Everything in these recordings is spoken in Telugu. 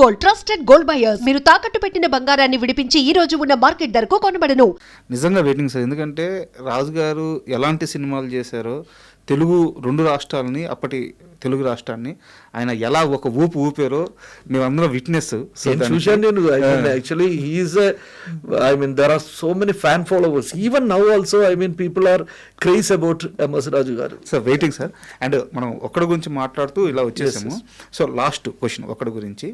Gold, trusted gold buyers. మీరు తాకట్టు పెట్టిన బంగారాన్ని విడిపించి ఈ రోజు ఉన్న మార్కెట్ ధరకు కొనబడను. నిజంగా వెయిటింగ్ సార్, ఎందుకంటే రాజు గారు ఎలాంటి సినిమాలు చేశారో, తెలుగు 2 రాష్ట్రాలని, అప్పటి తెలుగు రాష్ట్రాన్ని ఆయన ఎలా ఒక ఊపు ఊపారో మేమందరం విట్నెస్. చూశాను నేను. Actually he is there are so many fan followers even now also. people are crazy about MS రాజు గారు. Sir waiting sir. అండ్ మనం ఒక్కడి గురించి మాట్లాడుతూ ఇలా వచ్చేసాము. సో లాస్ట్ క్వశ్చన్ ఒక్కడి గురించి.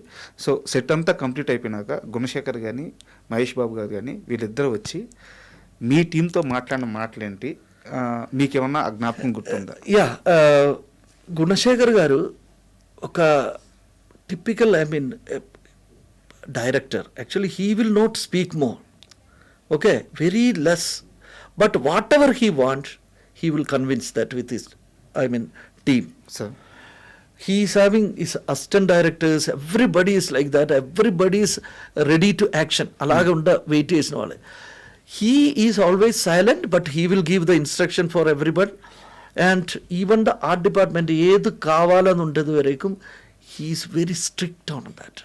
సో సెట్ అంతా కంప్లీట్ అయిపోయినాక గుణశేఖర్ కానీ మహేష్ బాబు గారు కానీ వీళ్ళిద్దరూ వచ్చి మీ టీంతో మాట్లాడిన మాటలేంటి, మీకేమన్నా జ్ఞాపకం గుర్తుందా? గుణశేఖర్ గారు ఒక typical director. Actually he will not speak more, okay, very less, but what ever he wants he will convince that with his team. Sir he is having his assistant directors, everybody is like that, everybody is ready to action. అలాగా ఉండ వెయిట్ చేసిన వాళ్ళే. He is always silent, but he will give the instruction for everybody. And even the art department, ఏది కావాలని ఉండదు వరకు he is very strict on that.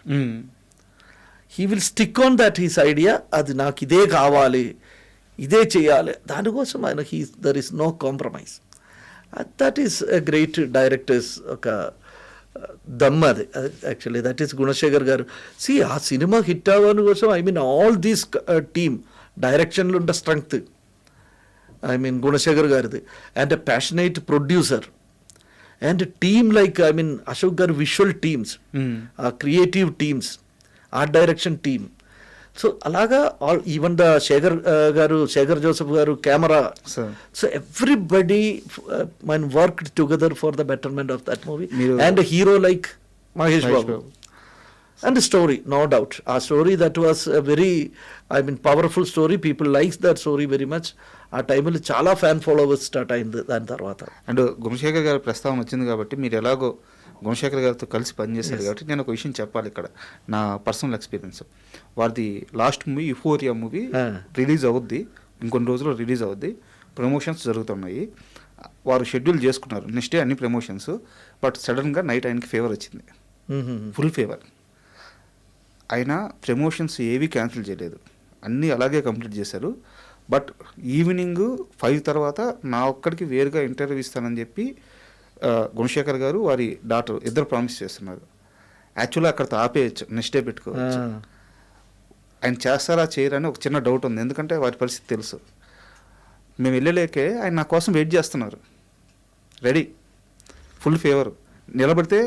He will stick on that his idea. అది నాకు ఇదే కావాలి, ఇదే చేయాలి, దానికోసం ఆయన there is no compromise. That is a great director's ఒక దమ్. అది యాక్చువల్లీ దట్ ఈస్ గుణశేఖర్ గారు. ఆ సినిమా హిట్ అవ్వని కోసం ఆల్ దీస్ టీమ్ డైరెక్షన్లో ఉండే స్ట్రెంగ్త్ గుణశేఖర్ గారిది. And a passionate producer and team like Ashok గారు visual teams, creative teams, art direction team. So అలాగా ఈవెన్ ద శేఖర్ జోసెఫ్ గారు camera. So everybody worked together for the betterment of that movie. And hero like Mahesh Babu. And story, no doubt, ఆ story that was very powerful story. People likes that story very much. ఆ టైంలో చాలా ఫ్యాన్ ఫాలోవర్స్ స్టార్ట్ అయింది దాని తర్వాత. అండ్ గుణశేఖర్ గారి ప్రస్తావన వచ్చింది కాబట్టి మీరు ఎలాగో గుణశేఖర్ గారితో కలిసి పనిచేశారు కాబట్టి నేను ఒక విషయం చెప్పాలి ఇక్కడ, నా పర్సనల్ ఎక్స్పీరియన్స్. వారిది last movie euphoria movie release అవుద్ది, ఇంకొన్ని రోజుల్లో రిలీజ్ అవుద్ది. ప్రమోషన్స్ జరుగుతున్నాయి, వారు షెడ్యూల్ చేసుకున్నారు నెక్స్ట్ డే అన్ని ప్రమోషన్స్. బట్ సడన్గా నైట్ ఆయనకి ఫీవర్ వచ్చింది, ఫుల్ ఫీవర్. ఆయన ప్రమోషన్స్ ఏవి క్యాన్సిల్ చేయలేదు, అన్నీ అలాగే కంప్లీట్ చేశారు. బట్ ఈవినింగ్ 5 తర్వాత నా ఒక్కడికి వేరుగా ఇంటర్వ్యూ ఇస్తానని చెప్పి గుణశేఖర్ గారు వారి డాక్టర్ ఇద్దరు ప్రామిస్ చేస్తున్నారు. యాక్చువల్గా అక్కడితో ఆపేయచ్చు, నెక్స్ట్ డే పెట్టుకోవచ్చు. ఆయన చేస్తారా చేయరని ఒక చిన్న డౌట్ ఉంది, ఎందుకంటే వారి పరిస్థితి తెలుసు. మేము వెళ్ళలేకే ఆయన నా కోసం వెయిట్ చేస్తున్నారు, రెడీ, ఫుల్ ఫీవర్, నిలబడితే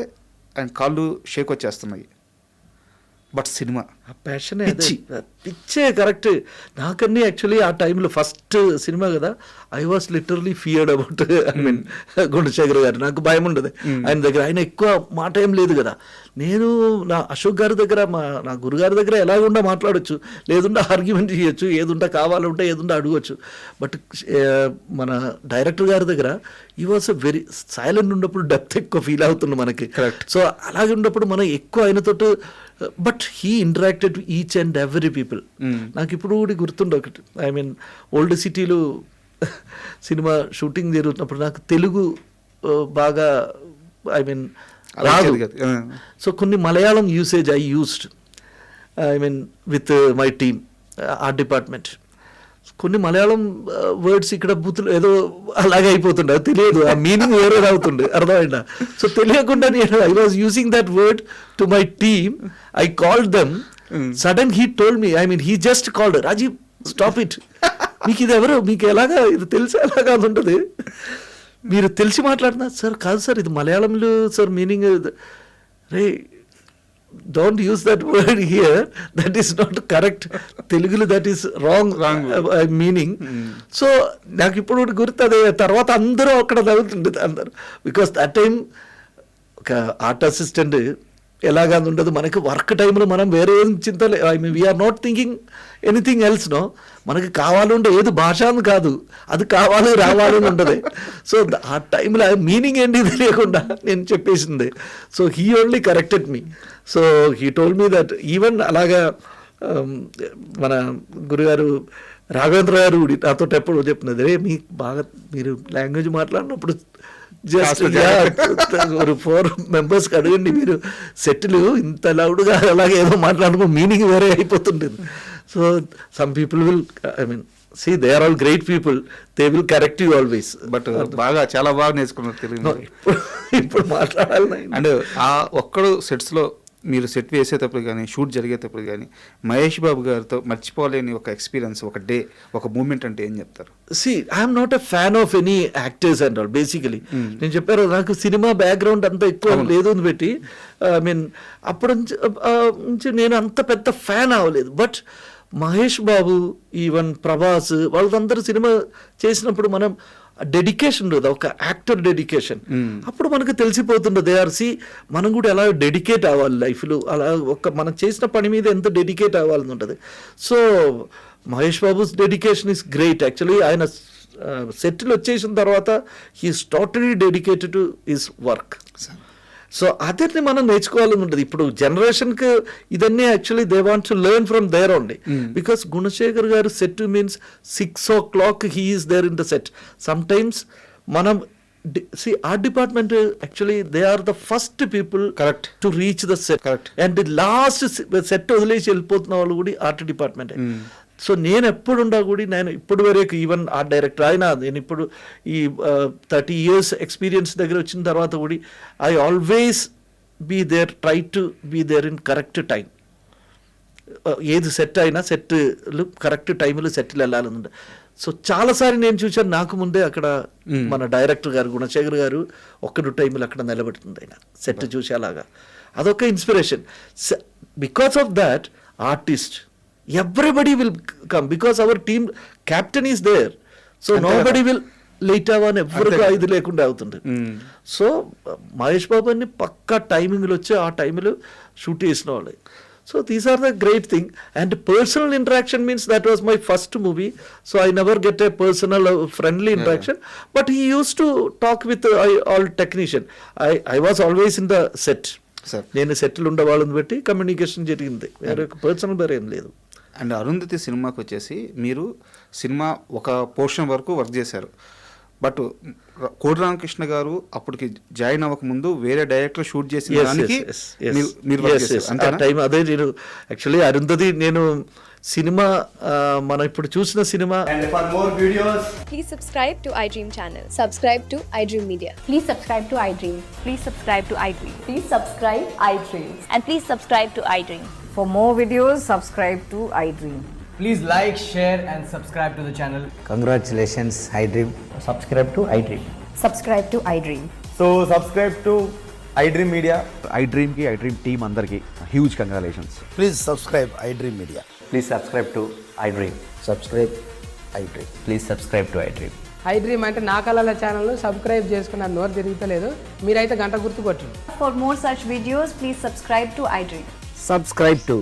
ఆయన కాళ్ళు షేక్ వచ్చేస్తున్నాయి. బట్ సినిమా ప్యాషన్ పిచ్చే కరెక్ట్. నాకన్నీ యాక్చువల్లీ ఆ టైంలో ఫస్ట్ సినిమా కదా, I was literally feared about Gunasekhar గారు. నాకు భయం ఉండదు ఆయన దగ్గర, ఆయన ఎక్కువ మాట ఏం లేదు కదా. నేను నా అశోక్ గారి దగ్గర, నా గురుగారి దగ్గర ఎలాగుండా మాట్లాడచ్చు, లేదుండా ఆర్గ్యుమెంట్ చేయొచ్చు, ఏదుండా కావాలంటే ఏదుండా అడగచ్చు. బట్ మన డైరెక్టర్ గారి దగ్గర ఈ వాస్ వెరీ సైలెంట్ ఉన్నప్పుడు డెప్త్ ఎక్కువ ఫీల్ అవుతుంది మనకి. సో అలాగే ఉన్నప్పుడు మనం ఎక్కువ ఆయనతోటి, but he interacted with each and every people. నాకు ఇప్పుడు కూడా గుర్తుండే ఒకటి, ఓల్డ్ సిటీలో సినిమా షూటింగ్ జరుగుతున్నప్పుడు నాకు తెలుగు బాగా రాదు. సో కొన్ని Malayalam usage I used with my team, art department. కొన్ని మలయాళం వర్డ్స్ ఇక్కడ బూతులు ఏదో అలాగే అయిపోతుండే, తెలియదు, ఆ మీనింగ్ వేరే అవుతుండే, అర్థమైందా? సో తెలియకుండా నేను I was using that word to my team. I called them. Sudden he told me, he just called, Rajiv stop it, మీకు ఇది ఎవరు, మీకు ఎలాగా ఇది తెలిసి ఎలాగా ఉంటుంది, మీరు తెలిసి మాట్లాడుతున్నారు సార్. కాదు సార్, ఇది మలయాళంలో sir meaning. Ray, don't use that word here, that is not correct. Telugulo that is wrong meaning. So నాకు ఇప్పుడు గుర్తుంది. తర్వాత అందరూ అక్కడ చదువుతుండే అందరు, బికాస్ దట్ టైం ఒక ఆర్ట్ అసిస్టెంట్ ఎలాగా ఉండదు మనకి. వర్క్ టైంలో మనం వేరే ఏం చింతలే, we are not thinking anything else. No, మనకి కావాలంటే ఏది భాష అని కాదు, అది కావాలి రావాలని ఉండదు. సో ఆ టైంలో మీనింగ్ ఏంటి తెలియకుండా నేను చెప్పేసింది. So he only corrected me. So he told me that even అలాగా మన గురుగారు రాఘవేంద్ర గారు నాతో ఎప్పుడు చెప్పినది, రే మీకు బాగా మీరు లాంగ్వేజ్ మాట్లాడినప్పుడు జస్ట్ Cast ఒక 4 మెంబర్స్కి అడగండి మీరు సెట్లు ఇంత లౌడ్గా అలాగే ఏదో మాట్లాడుకో మీనింగ్ వేరే అయిపోతుంటుంది. So some people will I mean see they are all great people, they will correct you always. But బాగా చాలా బాగా నేర్చుకున్నారు తెలుగు. ఇప్పుడు మాట్లాడాలి. అండ్ ఆ ఒక్కడు సెట్స్లో మీరు సెట్ వేసేటప్పుడు కానీ షూట్ జరిగేటప్పుడు కానీ మహేష్ బాబు గారితో మర్చిపోలేని ఒక ఎక్స్పీరియన్స్, ఒక డే, ఒక మూమెంట్ అంటే ఏం చెప్తారు? See I'm not a fan of any actors and all basically. నేను చెప్పారు నాకు సినిమా బ్యాక్గ్రౌండ్ అంత ఎక్కువ లేదు అని పెట్టి ఐ మీన్ అప్పటి నుంచి నేను అంత పెద్ద ఫ్యాన్ అవ్వలేదు. బట్ మహేష్ బాబు, ఈవెన్ ప్రభాస్, వాళ్ళందరూ సినిమా చేసినప్పుడు మనం డెడికేషన్ ఉండదు, ఒక యాక్టర్ డెడికేషన్. అప్పుడు మనకు తెలిసిపోతుండదు దేఆర్సి మనం కూడా ఎలా డెడికేట్ అవ్వాలి లైఫ్లో, అలా ఒక మనం చేసిన పని మీద ఎంత డెడికేట్ అవ్వాలని ఉంటుంది. So Mahesh Babu's dedication is great. Actually ఆయన సెటిల్ వచ్చేసిన తర్వాత he is totally dedicated to his work. So అదే మనం నేర్చుకోవాలని ఉంటుంది. ఇప్పుడు జనరేషన్కి ఇదన్నీ actually they want to learn from there only. Because Gunasekhar గారు set means 6 o'clock he is there in the set. Sometimes మనం art department actually they are the first people correct to reach the set. Correct. And last set వదిలేసి వెళ్ళిపోతున్న వాళ్ళు కూడా ఆర్ట్ డిపార్ట్మెంట్. సో నేను ఎప్పుడుండా కూడా నేను ఇప్పుడు వరకు ఈవెన్ ఆర్ట్ డైరెక్టర్ అయినా నేను ఇప్పుడు ఈ 30 years ఎక్స్పీరియన్స్ దగ్గర వచ్చిన తర్వాత కూడా I always be there, try to be there in correct time. ఏది సెట్ అయినా సెట్లు కరెక్ట్ టైంలో సెట్లు వెళ్ళాలని. సో చాలాసార్లు నేను చూశాను, నాకు ముందే అక్కడ మన డైరెక్టర్ గారు గుణశేఖర్ గారు 1 టైంలో అక్కడ నిలబెడుతుంది ఆయన సెట్ చూసి అలాగా. అదొక inspiration. Because of that artist everybody will come because our team captain is there, so nobody will late అవ్వని ఎవరికి ఇది లేకుండా అవుతుంది. సో మహేష్ బాబు అన్ని పక్కా టైమింగ్లో వచ్చి ఆ టైంలో షూట్ చేసిన వాళ్ళే. So these are the great thing. And personal interaction means that was my first movie, so I never get a personal friendly interaction. But he use to talk with all technician. I was always in the set. నేను సెటిల్ ఉండే వాళ్ళని బట్టి కమ్యూనికేషన్ జరిగింది, వేరే పర్సనల్ వేరే ఏం లేదు. అండ్ అరుంధతి సినిమాకి వచ్చేసి మీరు సినిమా ఒక పోర్షన్ వరకు వర్క్ చేశారు. బట్ కోడి రామకృష్ణ గారు అప్పటికి జాయిన్ అవ్వక ముందు వేరే డైరెక్టర్ షూట్ చేసిన దానికి మీరు వర్క్ చేశారు. టైం అదే నేను యాక్చువల్లీ అరుంధతి నేను సినిమా మనం ఇప్పుడు చూసిన cinema. And for more videos, Please subscribe to iDream channel. Subscribe to iDream Media. Please subscribe to iDream. Please subscribe to iDream. Please subscribe iDream. And please subscribe to iDream. For more videos, subscribe to iDream. please like, share and subscribe to the channel. Congratulations, iDream. Subscribe to iDream. Subscribe to iDream. So subscribe to iDream Media. iDream ki iDream team andarki huge congratulations. Please subscribe iDream Media. Please subscribe to iDream. Subscribe iDream. Please subscribe to iDream. iDream అంటే నా కళల ఛానల్ సబ్స్క్రైబ్ చేసుకున్న నోరు తిరుగుతలేదు, మీరైతే గంట గుర్తు కొట్టండి. For more such videos, please subscribe to iDream. Subscribe to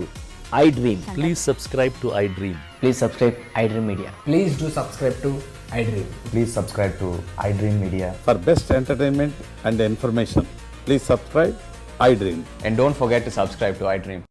iDream. Please subscribe to iDream. Please subscribe iDream Media. Please do subscribe to iDream. Please subscribe to iDream Media. For best entertainment and information, please subscribe iDream. And don't forget to subscribe to iDream.